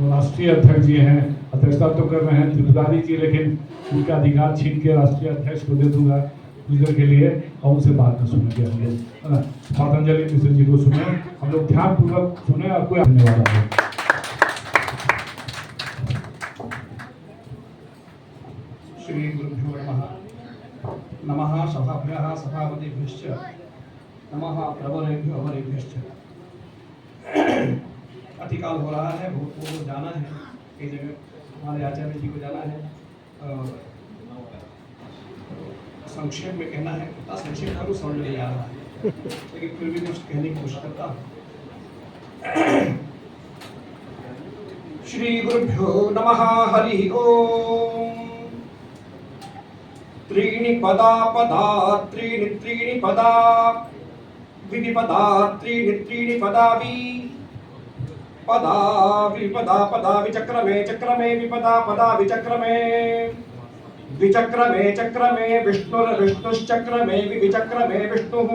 राष्ट्रीय अध्यक्ष जी हैं, अध्यक्षता तो कर रहे हैं त्रिपुरारी जी, लेकिन उनका अधिकार छीन के राष्ट्रीय अध्यक्ष को दे दूंगा कुछ देर के लिए और उनसे बात न सुनेंगे हम लोग, है ना। पतंजलि मिश्र जी को सुने, हम लोग ध्यानपूर्वक सुने और कोई आने वाला है। श्री गुरुभ्यो नमः सभाभ्यः सभापतिभ्यश्च नमः प्रवरेभ्यो अवरेभ्यश्च। अतिकाल हो रहा है, बहुत को जाना है, कई जगह हमारे आचार्य जी को जाना है। संक्षेप में कहना है, कितना संक्षेप करूँ समझ नहीं आ रहा है, लेकिन फिर भी कुछ कहने की कोशिश करता हूँ। श्री गुरुभ्यो नमः हरि ओम। त्रीणि पदा पदा त्रीणि त्रीणि पदा विपदा त्रीणि त्रीणि पदा पदा विपदा पदा विचक्रमे चक्रमे विपदा पदा विचक्रमे विचक्रमे चक्रमे विष्णुश्चक्रमे विचक्रमे विष्णुः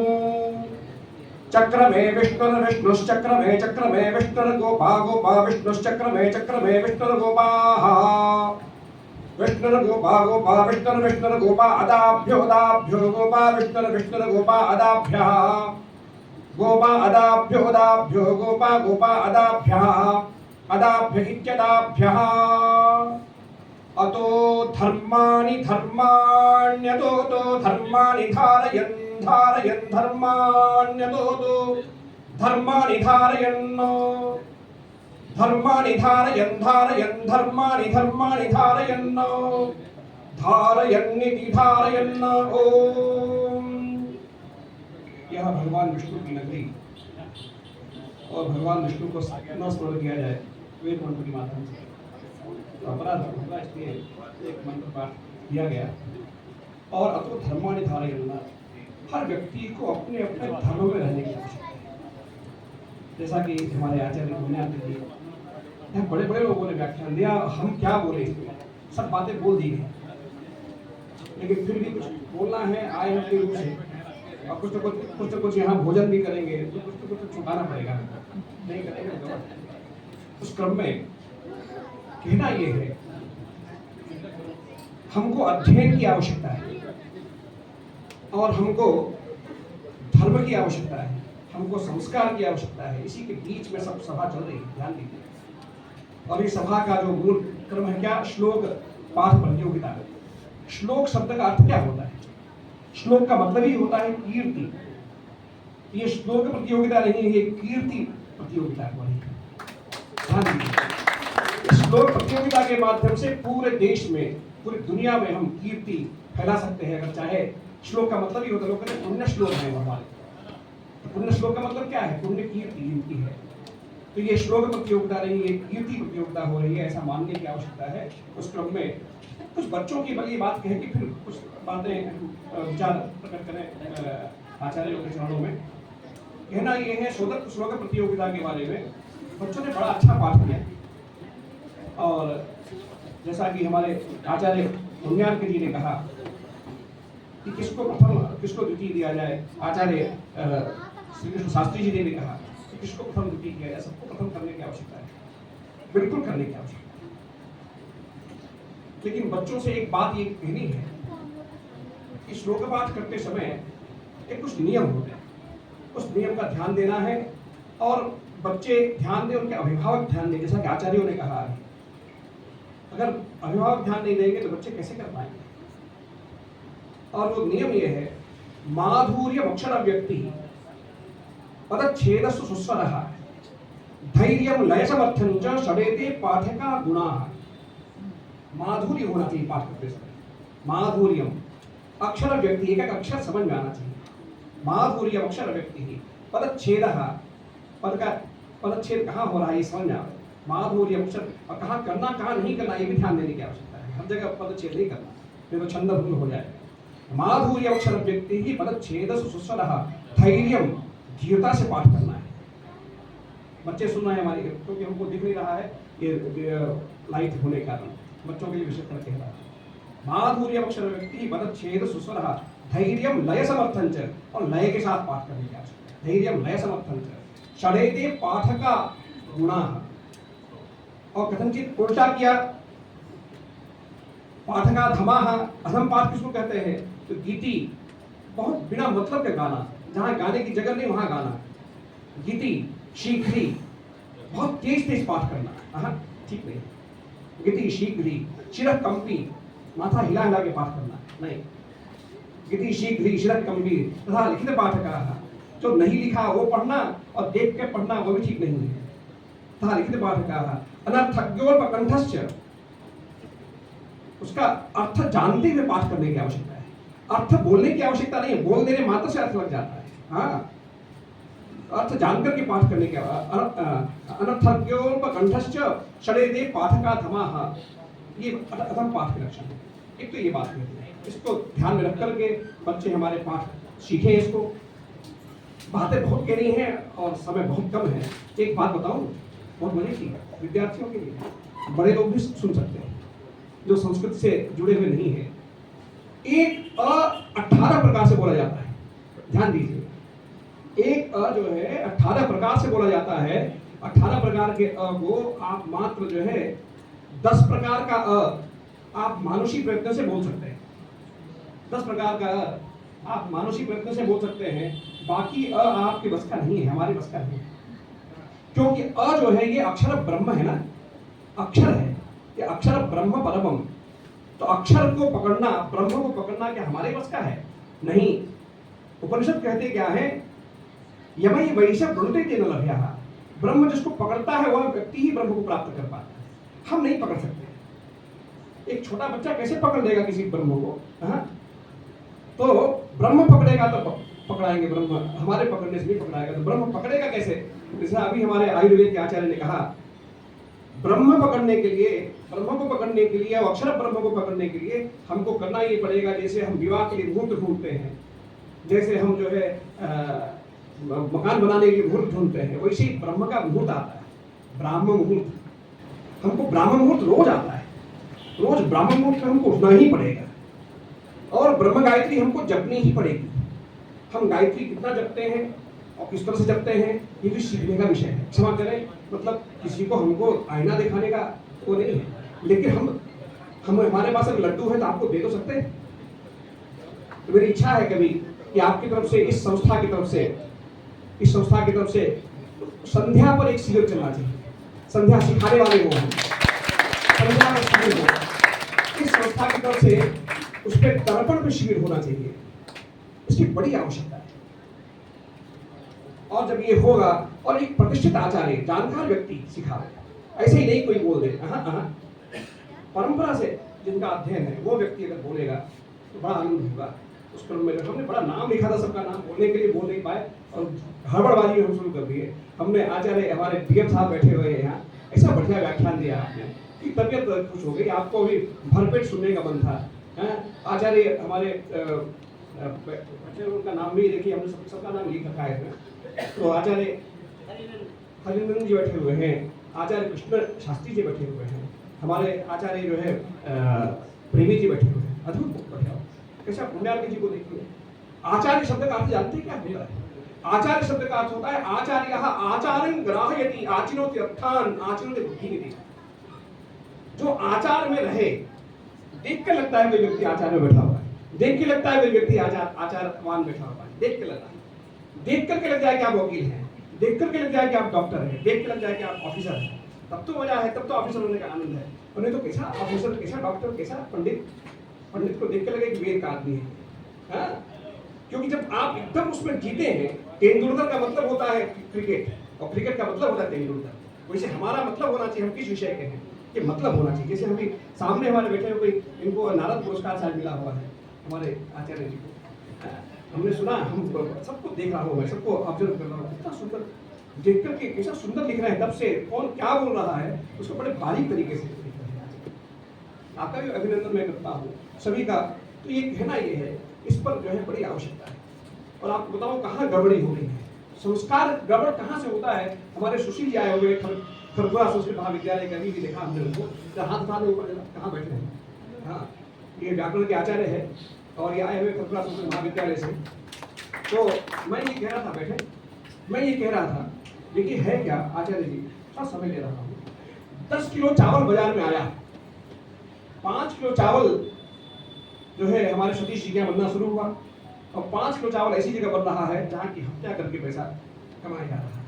चक्रमे विष्णुश्चक्रमे चक्रमे विष्णुर्गोपा गोपा विष्णुश्चक्रमे चक्रमे विष्णुर्गोपाः विष्णुर्गोपा गोपा विष्णुर्गोपा अदाभ्यो गोपा विष्णुर्गोपा अदाभ्यः गोपा अदाभ्यो गोपा गोपा अदाभ्य इत्यदाभ्यः अतो धर्माणि धर्माण्यतो धर्माणि धारयन् धर्माण्यतो धर्माणि धारयन् धर्माणि धारयन् धर्माणि धारयन्निति धारयन्। ओम। यह भगवान विष्णु की नगरी और भगवान विष्णु को न स्मरण किया जाए वेद मंत्र के माध्यम से तो अपराध होगा, इसलिए एक मंत्र पाठ किया गया। और अतो धर्माणि धारयन्, हर व्यक्ति को अपने अपने धर्म में रहने की आवश्यकता है। जैसा कि हमारे आचार्य पुण्यार्थ जी बड़े बड़े लोगों ने व्याख्यान दिया, हम क्या बोले, सब बातें बोल दी गई, लेकिन फिर भी कुछ बोलना है आय के रूप से, और कुछ तो कुछ यहाँ भोजन भी करेंगे, तो कुछ छुपाना पड़ेगा, नहीं करेंगे। उस क्रम में कहना ये है, हमको अध्ययन की आवश्यकता है और हमको धर्म की आवश्यकता है, हमको संस्कार की आवश्यकता है। इसी के बीच में सब सभा चल रही है, ध्यान दीजिए। और इस सभा का जो मूल क्रम है क्या, श्लोक पाठ प्रतियोगिता। श्लोक शब्द का अर्थ क्या होता है? श्लोक का मतलब ही होता है कीर्ति। ये श्लोक प्रतियोगिता नहीं है, ये कीर्ति प्रतियोगिता है। ध्यान दीजिए, श्लोक प्रतियोगिता के माध्यम से पूरे देश में, पूरी दुनिया में हम कीर्ति फैला सकते हैं। अगर चाहे, श्लोक का मतलब ही होता है, लोग कहते हैं पुण्य श्लोक है हमारे। पुण्य श्लोक का मतलब क्या है? पुण्य कीर्ति इनकी है। तो ये श्लोक प्रतियोगिता नहीं, ये कीर्ति प्रतियोगिता हो रही है, ऐसा मानने की आवश्यकता है। उस क्रम में कुछ बच्चों की बड़ी बात कहे कि फिर कुछ बातें विचार प्रकट करें आचार्यों के चरणों में। कहना ये है, श्लोक प्रतियोगिता के बारे में बच्चों ने बड़ा अच्छा पाठ किया। और जैसा कि हमारे आचार्य पुण्यार्थ जी ने कहा कि किसको प्रथम किसको द्वितीय दिया जाए, आचार्य श्री कृष्ण शास्त्री जी ने भी कहा कि किसको प्रथम द्वितीय किया जाए। सबको प्रथम करने की आवश्यकता है, बिल्कुल करने की आवश्यकता है। लेकिन बच्चों से एक बात ये कहनी है कि श्लोक पाठ करते समय एक कुछ नियम होते हैं, उस नियम का ध्यान देना है। और बच्चे ध्यान दें, उनके अभिभावक ध्यान दें। जैसा कि आचार्यों ने कहा है, अगर अभिभावक ध्यान नहीं देंगे तो बच्चे कैसे कर पाएंगे? और वो नियम ये है, माधुर्य अक्षर व्यक्ति पदच्छेद सुस्वरः धैर्यं लय समर्थं च षडेते पाठका गुणाः। माधुर्य होना चाहिए पाठ करते समय। माधुर्यम अक्षर व्यक्ति, एक अक्षर समझ में आना चाहिए। माधुर्य अक्षर व्यक्ति पदच्छेदः, पद का पदच्छेद कहाँ हो रहा है ये समझ में आवे। माधुर्य अक्षर, और कहाँ करना कहाँ नहीं करना ये भी ध्यान देने की आवश्यकता है। हर जगह पदच्छेद नहीं करना, नहीं तो छंद भंग हो जाएगा। माधुर्य अक्षर व्यक्ति ही पदच्छेद सुस्वरः धैर्यम, धीरता से पाठ करना है। बच्चे सुन रहे हैं हमारी, क्योंकि हमको दिख नहीं रहा है ये लाइट होने के कारण, बच्चों के लिए विशेष करके कह रहा है। माधुर्य अक्षर व्यक्ति पदच्छेद सुस्वरः धैर्यम लय समर्थं च, और लय के साथ पाठ करने की आवश्यकता है। धैर्यम लय समर्थं च षडेते पाठका गुणाः, और कथनचित उल्टा किया, पाठका धमाह, अधम पाठ किसको कहते हैं, तो गीति, बहुत बिना मतलब का गाना, जहाँ गाने की जगह नहीं वहाँ गाना, गीति, शीघ्री, बहुत तेज तेज पाठ करना, हाँ ठीक नहीं, गीति शीघ्री, शिरः कंपी, माथा हिला हिला के पाठ करना नहीं, गीति शीघ्री शिरः कंपी तथा लिखित पाठका, जो नहीं लिखा वो पढ़ना और देख के पढ़ना वो भी ठीक नहीं है, तथा लिखित पाठका अनर्थज्ञोपकंठश्च, उसका अर्थ जानते हुए पाठ करने की आवश्यकता है, अर्थ बोलने की आवश्यकता नहीं है, बोल देने मात्र से अर्थ लग जाता है, हाँ अर्थ जानकर के पाठ करने के अनर्थज्ञोपकंठश्च षडेते पाठका धमाः, ये अधम पाठ के लक्षण है। एक तो ये बात है, इसको ध्यान में रख करके बच्चे हमारे पाठ सीखें। इसको बातें बहुत कहनी है और समय बहुत कम है। एक बात बताऊं, बहुत मजे की विद्यार्थियों के लिए, बड़े लोग भी सुन सकते हैं जो संस्कृत से जुड़े हुए नहीं है। एक अ 18 प्रकार से बोला जाता है, ध्यान दीजिए, एक अ जो है 18 प्रकार से बोला जाता है। 18 प्रकार के अ को आप मात्र जो है 10 प्रकार का अ आप मानुषी प्रयत्न से बोल सकते हैं। 10 प्रकार का अ आप मानुषी प्रयत्न से बोल सकते हैं, बाकी अ आपके बस का नहीं है, हमारे बस का नहीं है, क्योंकि अ जो है ये अक्षर ब्रह्म है ना, अक्षर है ये, अक्षर ब्रह्म परमम, तो अक्षर को पकड़ना, ब्रह्म को पकड़ना क्या हमारे बस का है? नहीं। उपनिषद कहते क्या है, यमई वैश्य वृणुते तेन लभ्यः, ब्रह्म जिसको पकड़ता है वह व्यक्ति ही ब्रह्म को प्राप्त कर पाता है, हम नहीं पकड़ सकते। एक छोटा बच्चा कैसे पकड़ लेगा किसी ब्रह्म को? हाँ, तो ब्रह्म पकड़ेगा तो पकड़ाएंगे, ब्रह्म हमारे पकड़ने से नहीं पकड़ाएगा, तो ब्रह्म पकड़ेगा कैसे? जैसे अभी हमारे आयुर्वेद के आचार्य ने कहा, ब्रह्म पकड़ने के लिए, ब्रह्म को पकड़ने के लिए और अक्षर ब्रह्म को पकड़ने के लिए हमको करना ये पड़ेगा, जैसे हम विवाह के लिए मुहूर्त ढूंढते हैं, जैसे हम जो है मकान बनाने के लिए मुहूर्त ढूंढते हैं, वैसे ही ब्रह्म का मुहूर्त आता है, ब्राह्म मुहूर्त। हमको ब्राह्म मुहूर्त रोज आता है, रोज ब्राह्म मुहूर्त में हमको उठना ही पड़ेगा, और ब्रह्म गायत्री हमको जपनी ही पड़ेगी। हम गायत्री कितना जपते हैं और किस तरह से जपते हैं, ये भी सीखने का विषय है। क्षमा करें, मतलब किसी को हमको आईना दिखाने का वो नहीं है, लेकिन हम हमारे पास अगर लड्डू है तो आपको दे तो सकते हैं। तो मेरी इच्छा है कभी कि आपकी तरफ से, इस संस्था की तरफ से संध्या पर एक शिविर चलना चाहिए, संध्या सिखाने वाले हो, संध्या में शिविर हो, इस संस्था की तरफ से उस पर तर्पण में शिविर होना चाहिए, इसकी बड़ी आवश्यकता है। और जब ये होगा और एक प्रतिष्ठित आचार्य, जानकार व्यक्ति सिखावे, ऐसे ही नहीं कोई बोल दे, परंपरा से जिनका अध्ययन है वो व्यक्ति अगर बोलेगा तो बड़ा आनंद होगा। उस क्रम में हमने बड़ा नाम लिखा था, सबका नाम बोलने के लिए बोल नहीं पाए और हड़बड़बाजी हम शुरू कर दिए। हमने आचार्य हमारे डीएम साहब बैठे हुए हैं यहाँ, ऐसा बढ़िया व्याख्यान दिया आपने कि तबियत खुश हो गई, आपको भी भरपेट सुनने का मन था। आचार्य हमारे उनका नाम भी देखिए, हमने सबका नाम लिख रखा है। तो आचार्य हरिनंदन जी बैठे हुए हैं, आचार्य कृष्ण शास्त्री जी बैठे हुए हैं, हमारे आचार्य जो है प्रेमी जी बैठे हुए हैं, अद्भुत बढ़िया। कैसा पुण्यार्थ जी को देखिए। आचार्य शब्द का अर्थ जानते हैं क्या होता है? आचार्य शब्द का अर्थ होता है आचार्यः आचार्यं ग्राहयति आचिनोति अर्थान आचिनोति बुद्धिनिधि। जो आचार में रहे, देख के लगता है कोई व्यक्ति आचार में बैठा हुआ है, देख के लगता है कोई व्यक्ति आचारवान बैठा हुआ है, देख के लगता है, देख करके लग जाए कि आप वकील हैं, देख करके लग जाए कि आप डॉक्टर हैं, देख के लग जाए कि आप ऑफिसर हैं, तब तो मजा है, तब तो ऑफिसर होने का आनंद है। और नहीं तो कैसा ऑफिसर, कैसा डॉक्टर, कैसा पंडित, पंडित को देख के लगे कि वेद का आदमी है। हाँ? क्योंकि जब आप एकदम उसमें जीते हैं, तेंदुलकर का मतलब होता है क्रिकेट और क्रिकेट का मतलब होता है तेंदुलकर, वैसे हमारा मतलब होना चाहिए, हम किस विषय के हैं ये मतलब होना चाहिए। जैसे हम सामने हमारे बैठे हुए, इनको नारद पुरस्कार शायद मिला हुआ है हमारे आचार्य जी को, हमने सुना, हम सबको देख रहा हूँ, मैं सबको ऑब्जर्व कर रहा हूँ, कितना सुंदर देख करके, कैसा सुंदर लिख रहे हैं, तब से कौन क्या बोल रहा है उसको बड़े बारीक तरीके से लिख रहे हैं। आपका भी अभिनंदन मैं करता हूँ सभी का। तो ये कहना ये है, इस पर जो है बड़ी आवश्यकता है। और आपको बताओ कहाँ गड़बड़ी हो रही है, संस्कार गड़बड़ कहाँ से होता है। हमारे सुशील जी आए हुए खरगोरा संस्कृत महाविद्यालय का भी देखा हमने उनको, हाथ उठाने ऊपर कहाँ बैठे हैं, हाँ ये व्याकरण के आचार्य है और ये आए हुए खरगोरा संस्कृत महाविद्यालय से। तो मैं ये कह रहा था, बैठे, मैं ये कह रहा था, देखिए है क्या आचार्य जी, थोड़ा समय ले रहा हूँ, 10 किलो चावल बाजार में आया, 5 किलो चावल जो है हमारे सतीश जी के यहाँ बनना शुरू हुआ, और 5 किलो चावल ऐसी जगह बन रहा है जहाँ की हत्या करके पैसा कमाया जा रहा है।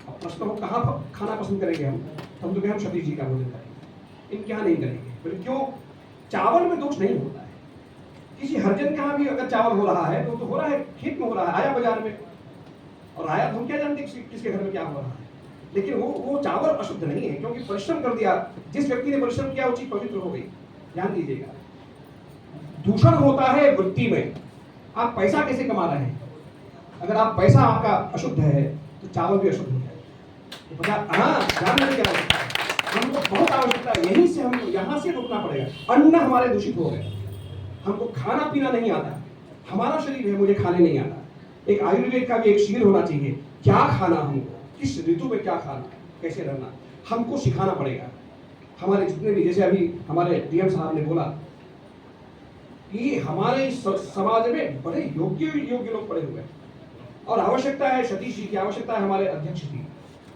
अब प्रश्न हो कहाँ खाना पसंद करेंगे हम तो कहें हम सतीश जी का भोजन करेंगे, इनके यहाँ नहीं करेंगे। बोले क्यों? चावल में दोष नहीं होता है। किसी हरिजन के यहाँ भी अगर चावल हो रहा है तो हो रहा है, खेत में हो रहा है, आया बाजार में, और आया तो हम क्या जानते किसके घर में क्या हो रहा है। लेकिन वो चावल अशुद्ध नहीं है, क्योंकि परिश्रम कर दिया। जिस व्यक्ति ने परिश्रम किया वो चीज पवित्र हो गई। ध्यान दीजिएगा, दूषण होता है वृत्ति में। आप पैसा कैसे कमा रहे हैं? अगर आप पैसा आपका अशुद्ध है तो चावल भी अशुद्ध है। तो हाँ, ध्यान रखिए, हमको बहुत आवश्यकता है। यहीं से हम यहाँ से रुकना पड़ेगा। अन्न हमारे दूषित हो गए, हमको खाना पीना नहीं आता, हमारा शरीर है, मुझे खाने नहीं आता। एक आयुर्वेद का भी एक शिविर होना चाहिए, क्या खाना हमको, किस ऋतु में क्या खाना, कैसे रहना, हमको सिखाना पड़ेगा। हमारे जितने भी, जैसे अभी हमारे डीएम साहब ने बोला, ये हमारे समाज में बड़े योग्य लोग पड़े हुए हैं, और आवश्यकता है सतीश जी की, आवश्यकता है हमारे अध्यक्ष की,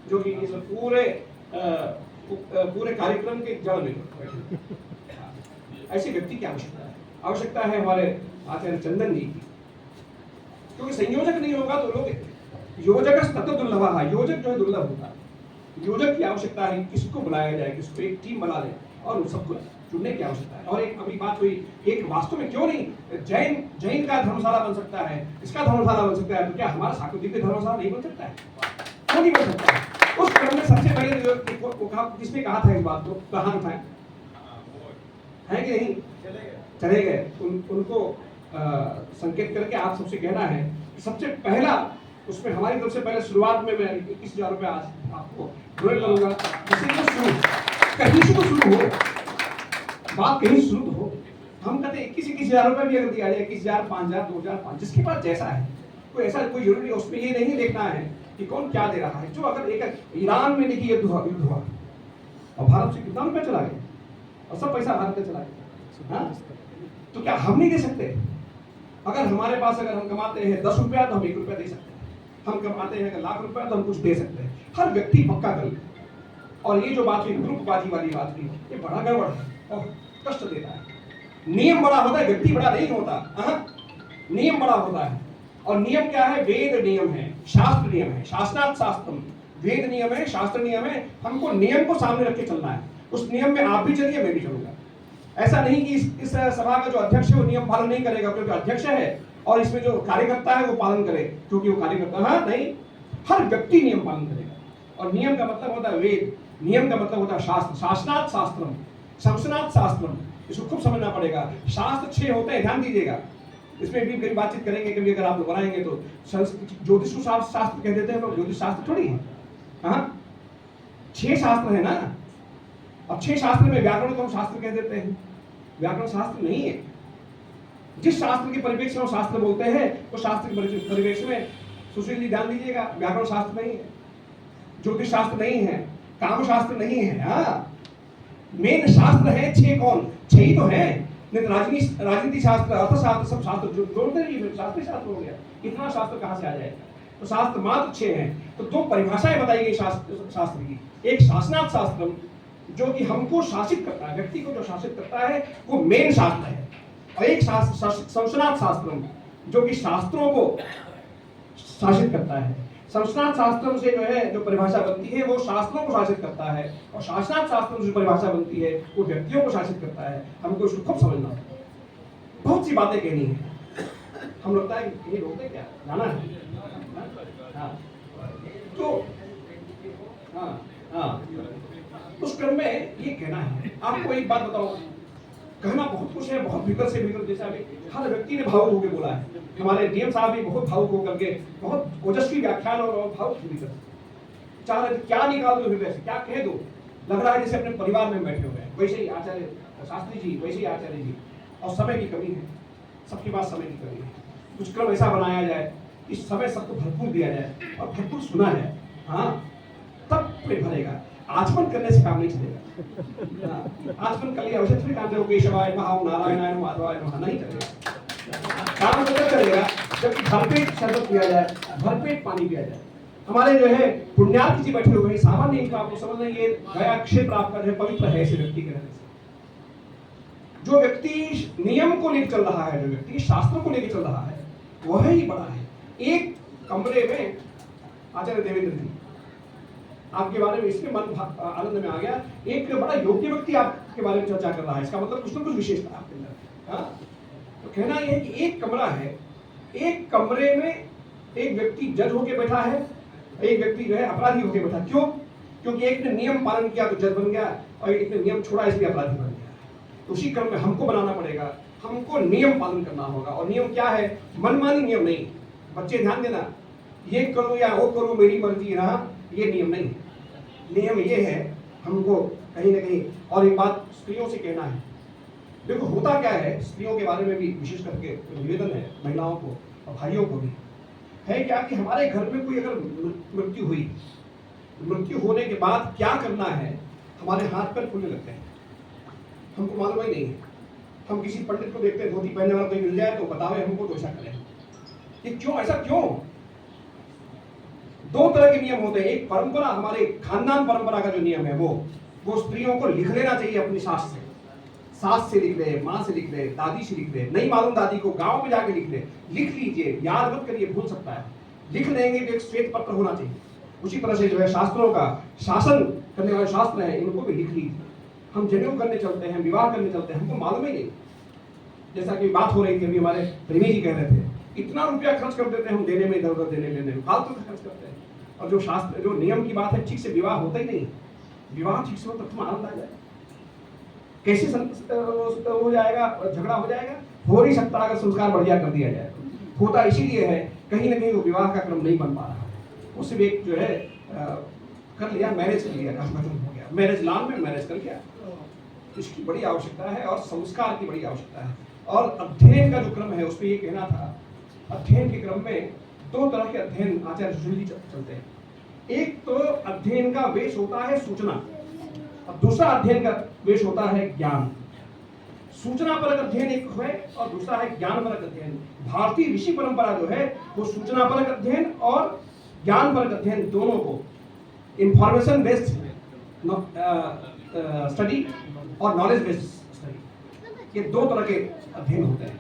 जो कि इस पूरे कार्यक्रम के जड़ में बैठे। ऐसे व्यक्ति की आवश्यकता है। आवश्यकता है हमारे आचार्य चंदन जी की, क्योंकि संयोजक नहीं होगा तो लोग, योजक तत्व दुर्लभ है, योजक जो है दुर्लभ होता है। योजक की आवश्यकता है, किसको बुलाया जाए, किसको एक टीम बना ले और उन सबको चुनने की आवश्यकता है। और एक अभी बात हुई, एक वास्तव में क्यों नहीं जैन का धर्मशाला बन सकता है, इसका धर्मशाला बन सकता है, तो क्या हमारा सांस्कृतिक धर्मशाला नहीं बन सकता है? क्यों नहीं बन सकता है? उस क्रम में सबसे पहले जिसने कहा था इस बात को, कहाँ था है कि नहीं, चले गए, उनको संकेत करके आप सबसे कहना है कि सबसे पहला उसमें हमारी तरफ से पहले शुरुआत में मैं 21,000 रुपये आज आपको डोनेट करूंगा। कहीं से तो शुरू हो, बात कहीं शुरू तो हो। हम कहते हैं 21,000 रुपये भी अगर दिया जाए, 21,000, 5,000, 2,000, 5,000, जिसके पास जैसा है, कोई ऐसा कोई जरूरी है, उसमें ये नहीं देखना है कि कौन क्या दे रहा है। जो अगर एक ईरान में देखिए युद्ध हुआ और भारत से कितना रुपया चला गया, और सब पैसा भारत में चला गया, हाँ? तो क्या हम नहीं दे सकते? अगर हमारे पास, अगर हम कमाते हैं 10 रुपया तो हम 1 रुपया दे सकते हैं, हम कमाते हैं अगर लाख रुपया तो हम कुछ दे सकते हैं। हर व्यक्ति पक्का कर ले। और ये जो बात हुई ग्रुपबाजी वाली बात हुई, ये बड़ा गड़बड़ है और कष्ट देता है। नियम बड़ा होता है, व्यक्ति बड़ा नहीं होता। नियम बड़ा होता है, और नियम क्या है? वेद नियम है, शास्त्र नियम है, शासनात् शास्त्रम। वेद नियम है, शास्त्र नियम है, हमको नियम को सामने रख के चलना है। उस नियम में आप भी चलिए, मैं भी चलूंगा। ऐसा नहीं कि इस सभा का जो अध्यक्ष है वो नियम पालन नहीं करेगा क्योंकि अध्यक्ष है, और इसमें जो कार्यकर्ता है वो पालन करे क्योंकि वो कार्यकर्ता, हाँ नहीं, हर व्यक्ति नियम पालन करेगा। और नियम का मतलब होता है वेद, नियम का मतलब होता है शास्त्र, शासनात् शास्त्रम, शमसनात् शास्त्रम। इसको खूब समझना पड़ेगा। शास्त्र 6 होते हैं, ध्यान दीजिएगा। इसमें भी कभी बातचीत करेंगे, कभी अगर आप लोग बनाएंगे तो ज्योतिष को शास्त्र कह देते हैं लोग, ज्योतिष शास्त्र थोड़ी है। हाँ, 6 शास्त्र है ना। अब 6 शास्त्र में व्याकरण को हम शास्त्र कह देते हैं, व्याकरण शास्त्र नहीं है। जिस शास्त्र के परिप्रेक्ष्य में शास्त्र बोलते हैं, वो शास्त्र के परिप्रेक्ष्य में, सुशील जी ध्यान दीजिएगा, व्याकरण शास्त्र नहीं है, ज्योतिष शास्त्र नहीं है, काम शास्त्र नहीं है। हाँ, मेन शास्त्र है 6। कौन? 6 ही तो है। नहीं तो राजनीति शास्त्र, अर्थशास्त्र, सब शास्त्र जोड़ते नहीं, शास्त्र हो गया। इतना शास्त्र कहाँ से आ जाएगा? तो शास्त्र मात्र 6 हैं। तो 2 परिभाषाएं बताई गई शास्त्र की। एक शासनात् शास्त्रम, जो कि हमको शासित करता है, व्यक्ति को जो शासित करता है वो मेन शास्त्र है। और एक शमसनात् शास्त्रम, जो कि शास्त्रों को शासित करता है। शमसनात् शास्त्रम से जो है जो परिभाषा बनती है वो शास्त्रों को शासित करता है, और शासनात् शास्त्रम से जो परिभाषा बनती है वो व्यक्तियों को शासित करता है। हमको इसको खूब समझना है। बहुत सी बातें कहनी है, हम लगता है ये रोकते क्या, जाना है। हाँ, तो हाँ, उस क्रम में ये कहना है। आपको एक बात बताओ, कहना बहुत कुछ है, बहुत भीतर से भीतर, जैसे अभी हर व्यक्ति ने भावुक होकर बोला है। हमारे डीएम साहब भी बहुत भावुक होकर के बहुत ओजस्वी व्याख्यान और भावुक भीतर चाह रहे थे, क्या निकाल दो हृदय से, क्या कह दो। लग रहा है जैसे अपने परिवार में बैठे हुए हैं। वैसे ही आचार्य शास्त्री जी, वैसे ही आचार्य जी। और समय की कमी है, सबके पास समय की कमी है। कुछ क्रम ऐसा बनाया जाए कि समय सबको भरपूर दिया जाए और भरपूर सुना जाए। हाँ, तब पेट भरेगा। आचमन करने से काम नहीं चलेगा। आचमन कर लिया वैसे थोड़ी काम करो, केशवाय नमः, नारायणाय नमः, माधवाय नमः, नहीं चलेगा। काम तब चलेगा जब भरपेट शरबत पिया जाए, भरपेट पानी पिया जाए। हमारे जो है पुण्यार्थ जी बैठे हुए हैं, सामान्य इनका आपको समझ नहीं, ये गया क्षेत्र आपका जो है पवित्र है ऐसे व्यक्ति के रहने से। जो व्यक्ति नियम को लेकर चल रहा है, जो व्यक्ति शास्त्र को लेकर चल रहा है, वह ही बड़ा है। एक कमरे में आचार्य देवेंद्र जी आपके बारे में इसलिए मन आनंद में आ गया, एक बड़ा योग्य व्यक्ति आपके बारे में चर्चा कर रहा है, इसका मतलब कुछ ना कुछ विशेषता आपके अंदर। हाँ, तो कहना यह है कि एक कमरा है, एक कमरे में एक व्यक्ति जज होके बैठा है, एक व्यक्ति जो है अपराधी होके बैठा। क्यों? क्योंकि एक ने नियम पालन किया तो जज बन गया, और एक ने नियम छोड़ा इसलिए अपराधी बन गया। तो उसी क्रम में हमको बनाना पड़ेगा, हमको नियम पालन करना होगा। और नियम क्या है? मनमानी नियम नहीं। बच्चे ध्यान देना, ये करो या वो करो मेरी मर्जी रहा, ये नियम नहीं है। नियम ये है हमको कहीं ना कहीं। और एक बात स्त्रियों से कहना है, देखो होता क्या है, स्त्रियों के बारे में भी विशेष करके निवेदन है महिलाओं को और भाइयों को भी, है क्या कि हमारे घर में कोई अगर मृत्यु हुई, मृत्यु होने के बाद क्या करना है, हमारे हाथ पैर खुलने लगते हैं, हमको मालूम ही नहीं है। हम किसी पंडित को देखते हैं, धोती पहनने वाला कोई मिल जाए तो बतावे हमको तो ऐसा करें। ये क्यों? ऐसा क्यों? दो तरह के नियम होते हैं। एक परंपरा, हमारे खानदान परंपरा का जो नियम है वो स्त्रियों को लिख लेना चाहिए अपनी सास से लिख ले, माँ से लिख ले, दादी से लिख ले, नहीं मालूम दादी को गांव में जाके लिख ले, लिख लीजिए, याद मत करिए, भूल सकता है, लिख लेंगे तो एक श्वेत पत्र होना चाहिए। उसी तरह से जो है शास्त्रों का शासन करने वाले शास्त्र हैं, इनको भी लिख लीजिए। हम जनेऊ करने चलते हैं, विवाह करने चलते हैं, हमको मालूम ही नहीं। जैसा कि बात हो रही थी अभी, हमारे प्रेमी जी कह रहे थे, इतना रुपया खर्च कर देते हैं हम देने में, इधर उधर देने लेने में, फालतू खर्च करते हैं। और जो शास्त्र, जो नियम की बात है, ठीक से विवाह होता ही नहीं। विवाह ठीक से हो तब तुम आनंद आ जाएगा। कैसे हो जाएगा, झगड़ा हो जाएगा? हो नहीं सकता अगर संस्कार बढ़िया कर दिया जाए। होता इसीलिए है, कहीं ना कहीं वो विवाह का क्रम नहीं बन पा रहा। उससे भी एक जो है कर लिया, मैरिज कर लिया, काम खत्म हो गया, मैरिज लॉन में मैरिज कर लिया। इसकी बड़ी आवश्यकता है और संस्कार की बड़ी आवश्यकता है। और अध्ययन का जो क्रम है उसमें ये कहना था, अध्ययन के क्रम में दो तरह के अध्ययन आचार्य सुशील जी चलते हैं। एक तो अध्ययन का वेश होता है सूचना, और दूसरा अध्ययन का वेश होता है ज्ञान। सूचना परक अध्ययन एक है और दूसरा है ज्ञान परक अध्ययन। भारतीय ऋषि परंपरा जो है वो सूचना परक अध्ययन और ज्ञान परक अध्ययन दोनों को, इंफॉर्मेशन बेस्ड स्टडी और नॉलेज बेस्ड स्टडी, ये दो तरह के अध्ययन होते हैं।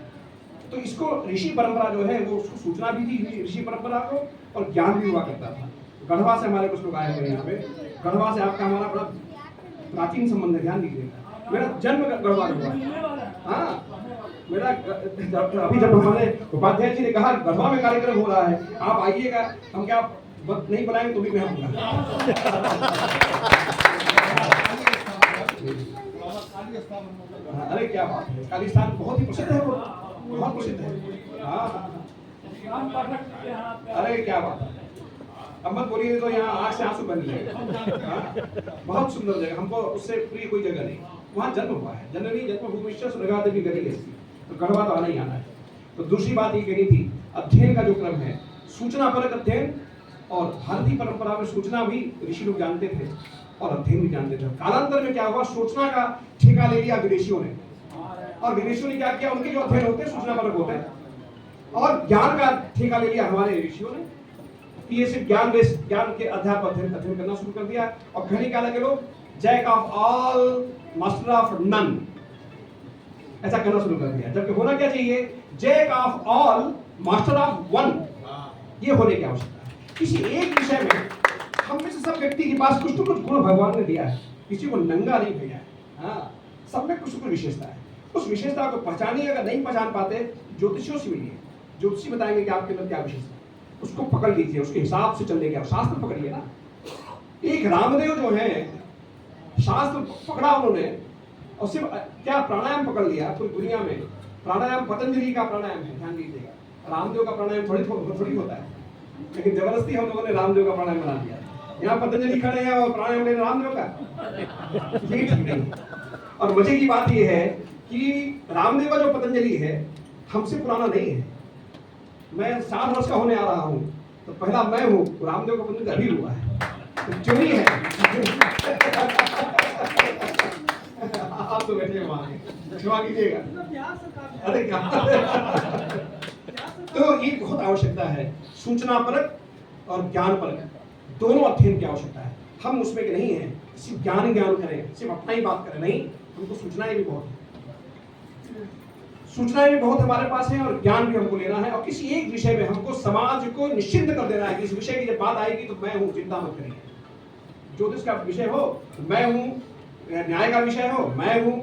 तो इसको ऋषि परंपरा जो है वो उसको सूचना भी थी ऋषि परंपरा को, और ज्ञान भी हुआ करता था। गढ़वा से हमारे कुछ लोग आए हुए यहाँ पे, गढ़वा से आपका हमारा बड़ा प्राचीन संबंध है, ध्यान दीजिएगा। मेरा जन्म गढ़वा में हुआ। हाँ, मेरा अभी जब हमारे उपाध्याय जी ने कहा गढ़वा में कार्यक्रम हो रहा है, आप आइएगा, हम क्या नहीं बनाएंगे तो भी मैं आऊँगा। अरे क्या बात है, काली स्थान बहुत ही प्रसिद्ध है, वो बहुत प्रसिद्ध है। हाँ, अरे क्या बात है, अब मत बोलिए तो यहाँ आँख से आंसू बन जाएगा। बहुत सुंदर जगह, हमको उससे प्रिय कोई जगह नहीं। वहाँ जन्म हुआ है, जननी जन्मभूमिश्च स्वर्गादपि गरीयसी, तो गढ़वा तो आना ही आना है। तो दूसरी बात ये कहनी थी, अध्ययन का जो क्रम है, सूचना परक अध्ययन, और भारतीय परंपरा में सूचना भी ऋषि लोग जानते थे और अध्ययन भी जानते थे। कालांतर में क्या हुआ, सूचना का ठेका ले लिया विदेशियों ने, और विदेशियों ने क्या किया, उनके जो अध्ययन होते हैं सूचना परक होते हैं, और ज्ञान का ठेका ले लिया हमारे ऋषियों ने। ये सिर्फ ज्ञान के अध्यापक अध्ययन करना शुरू कर दिया, और कहने क्या लगे लोग, jack of all master of none, ऐसा करना शुरू कर दिया। जबकि होना क्या चाहिए, jack of all master of one, ये होने की आवश्यकता है। किसी एक विषय में हम में से सब व्यक्ति के पास कुछ तो कुछ गुण भगवान ने दिया है, किसी को नंगा नहीं भेजा है। हाँ, सब में कुछ तो कुछ विशेषता है। उस विशेषता को पहचानिए, अगर नहीं पहचान पाते ज्योतिषियों से मिलिए, ज्योतिषी बताएंगे कि आपके अंदर क्या विशेषता है, उसको पकड़ लीजिए, उसके हिसाब से चलने के शास्त्र पकड़िए ना। एक रामदेव जो है, शास्त्र पकड़ा उन्होंने, और सिर्फ क्या प्राणायाम पकड़ लिया। पूरी दुनिया में प्राणायाम पतंजलि का प्राणायाम है, ध्यान दीजिएगा। रामदेव का प्राणायाम थोड़ी होता है, लेकिन जबरदस्ती हम लोगों ने रामदेव का प्राणायाम बना दिया। यहाँ पतंजलि खड़े हैं और प्राणायाम ले रामदेव का, ये ठीक नहीं। और मजे की बात यह है कि रामदेव का जो पतंजलि है हमसे पुराना नहीं है। मैं 60 वर्ष का होने आ रहा हूँ, तो पहला मैं हूँ, रामदेव का पतंजलि अभी हुआ है, तो चोरी है। आप तो बैठे वहां, क्षमा कीजिएगा। अरे तो ये बहुत आवश्यकता है, सूचना परक और ज्ञान पर दोनों अध्ययन की आवश्यकता है। हम उसमें के नहीं हैं सिर्फ ज्ञान करें, सिर्फ अपना ही बात करें, नहीं, हमको सूचनाएं भी बहुत है, सूचनाएं भी बहुत हमारे पास है और ज्ञान भी हमको लेना है। और किसी एक विषय में हमको समाज को निश्चिंत कर देना है कि इस विषय की जब बात आएगी तो मैं हूँ, चिंता मत करिए। ज्योतिष का विषय हो तो मैं हूँ, न्याय का विषय हो मैं हूँ,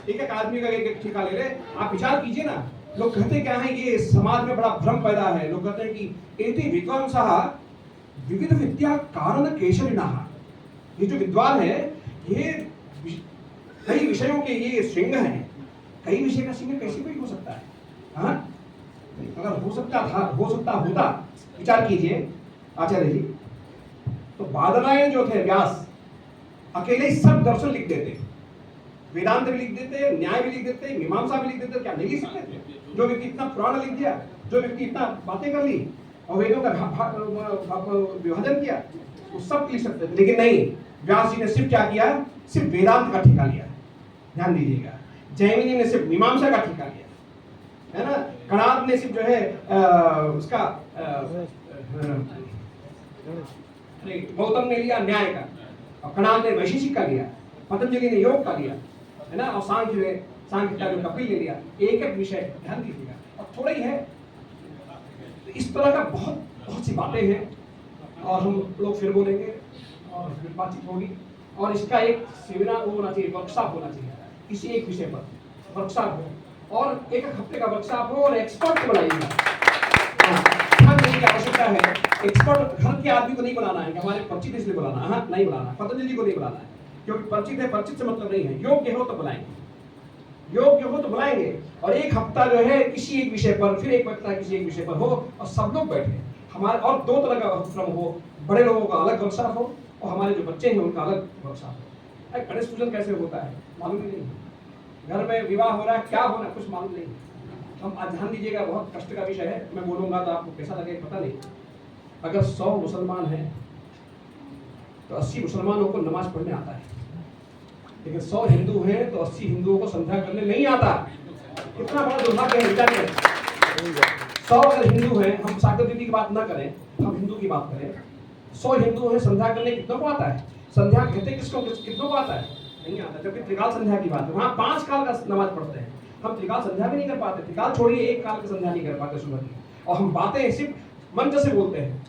एक एक आदमी का एक एक ठेका ले ले। आप विचार कीजिए ना, लोग कहते क्या है, ये समाज में बड़ा भ्रम पैदा है। लोग कहते हैं कि एति विद्वांसः विविध विद्या कारण केशरिणः, ये जो विद्वान है ये कई विषयों के ये सिंह हैं। कई विषय का सिंह कैसे कोई हो सकता है? हाँ, अगर हो सकता होता, विचार कीजिए आचार्य जी, तो बादरायण जो थे व्यास अकेले ही सब दर्शन लिख देते, वेदांत भी लिख देते, न्याय भी लिख देते, मीमांसा भी लिख देते, क्या नहीं लिख सकते थे? जो व्यक्ति इतना पुराण लिख दिया, जो व्यक्ति इतना बातें कर ली और वेदों का विभाजन किया, वो सब लिख सकते थे। लेकिन नहीं, व्यास जी ने सिर्फ क्या किया, सिर्फ वेदांत का ठेका लिया। ध्यान दीजिएगा, जैमिनी ने सिर्फ मीमांसा का ठेका लिया, है ना। कणाद ने सिर्फ जो है उसका गौतम ने लिया न्याय का, और कणाद ने वैशेषिक का लिया, पतंजलि ने योग का लिया, है ना, और सांख्य का जो कपिल ने लिया। एक एक विषय ध्यान दीजिएगा, और थोड़ा ही है। तो इस तरह का बहुत सी बातें हैं, और हम लोग फिर बोलेंगे और फिर बातचीत होगी। और इसका एक सेमिनार होना चाहिए, वर्कशॉप होना चाहिए, किसी एक विषय पर वर्कशॉप हो, और एक हफ्ते का वर्कशॉप हो, और एक्सपर्ट को बुलाइएगा। ध्यान देने की आवश्यकता है। एक्सपर्ट घर के आदमी को नहीं बुलाना है कि हमारे परिचित इसलिए बुलाना है, हाँ, नहीं बुलाना। पतंजलि को नहीं बुलाना है, क्योंकि परिचित है, परिचित से मतलब नहीं है। योग्य हो तो बुलाएंगे, योग्य हो तो बुलाएंगे। और एक हफ्ता जो है किसी एक विषय पर, फिर एक हफ्ता किसी एक विषय पर हो, और सब लोग बैठे हमारे। और दो तरह का क्रम हो, बड़े लोगों का अलग वर्कशॉप हो, और हमारे जो बच्चे हैं उनका अलग वर्कशॉप हो। गणेश पूजन कैसे होता है मालूम ही नहीं, घर में विवाह हो रहा है, क्या हो रहा है कुछ मालूम नहीं। हम ध्यान दीजिएगा, बहुत कष्ट का विषय है। मैं बोलूंगा तो आपको कैसा लगेगा पता नहीं। अगर 100 मुसलमान हैं तो 80 मुसलमानों को नमाज पढ़ने आता है, लेकिन 100 हिंदू हैं तो 80 हिंदुओं को संध्या करने नहीं आता। कितना बड़ा दुर्भाग्य है, विचार करें। 100 अगर हिंदू हैं, हम सागर दीदी की बात ना करें, हम हिंदू की बात करें, 100 हिंदू हैं, संध्या करने कितनों को आता है? संध्या कहते किसको, कितनों को आता है? नहीं आता। जबकि त्रिकाल संध्या की बात है, वहाँ 5 काल का नमाज पढ़ते हैं, हम त्रिकाल संध्या भी नहीं कर पाते। त्रिकाल छोड़िए, एक काल की संध्या नहीं कर पाते सुबह की, और हम बातें सिर्फ मंच से बोलते हैं।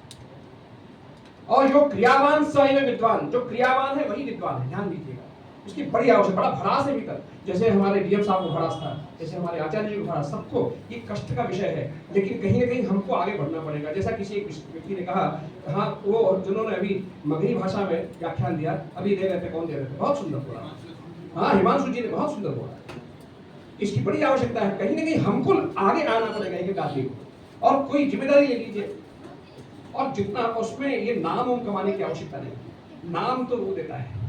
और जो क्रियावान सही में विद्वान, जो क्रियावान है वही विद्वान है। ध्यान दीजिएगा, उसकी बड़ी आवश्यकता, बड़ा भरास है भीतर। जैसे हमारे डीएम साहब को भरास था, जैसे हमारे आचार्य जी को भरास, सबको ये कष्ट का विषय है। लेकिन कहीं ना कहीं हमको आगे बढ़ना पड़ेगा। जैसा किसी एक व्यक्ति ने कहा, हाँ, वो जिन्होंने अभी मगही भाषा में व्याख्यान दिया, अभी दे रहे थे, कौन दे रहे थे, बहुत सुंदर बोला, हाँ, हिमांशु जी ने बहुत सुंदर बोला। इसकी बड़ी आवश्यकता है, कहीं ना कहीं हमको आगे आना पड़ेगा एक आदमी को, और कोई जिम्मेदारी ले लीजिए। और जितना उसमें ये नाम कमाने की आवश्यकता नहीं, नाम तो वो देता है,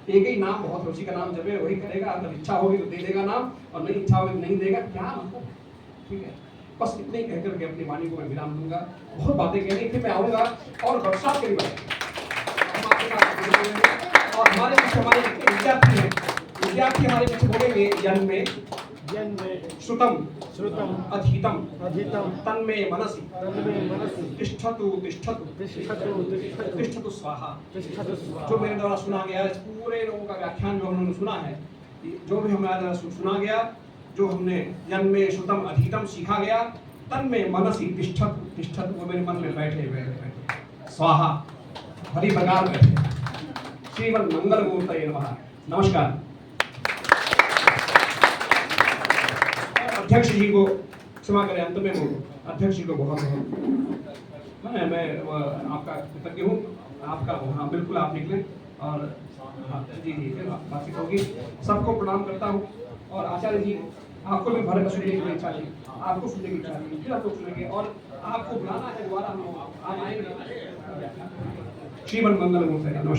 एक ही नाम बहुत है, उसी का नाम जब है वही करेगा। अगर इच्छा होगी तो दे देगा नाम, और नहीं इच्छा होगी तो नहीं देगा, क्या मतलब, ठीक है। बस इतने ही कहकर के अपनी वाणी को मैं विराम दूंगा। बहुत बातें कहनी थी, मैं आऊंगा और वर्कशॉप के लिए और हमारे पीछे हमारे जितने विद्यार्थी हैं, विद्यार्थी हमारे पीछे बोलेंगे, जन्मे श्रुतम अधीतम तन्मे मनसि तिष्ठतु तिष्ठतु तिष्ठतु स्वाहा। जो मेरे द्वारा सुना गया, इस पूरे लोगों का व्याख्यान जो उन्होंने सुना है, जो भी हमारे द्वारा सुना गया, जो हमने जन्मे श्रुतम अधीतम सीखा गया, तन्मे मनसि तिष्ठतु तिष्ठतु, वो मेरे मन में बैठे बैठे स्वाहा, हरि प्रकार बैठे। श्रीमद् मंगल मूर्तये नमः। नमस्कार। अध्यक्ष जी को क्षमा करें, अंत में बोलो। अध्यक्ष जी को बहुत मैं आपका कृतज्ञ हूँ। आपका, हाँ, बिल्कुल आप निकले, और हाँ, जी बातचीत होगी। सबको प्रणाम करता हूँ। और आचार्य जी, आपको भी भर सुनने की इच्छा थी, आपको सुनने की इच्छा थी, फिर आपको सुनेंगे, और आपको बुलाना है दोबारा, हम आएंगे। श्रीमद् मंगल मूर्तये नमः।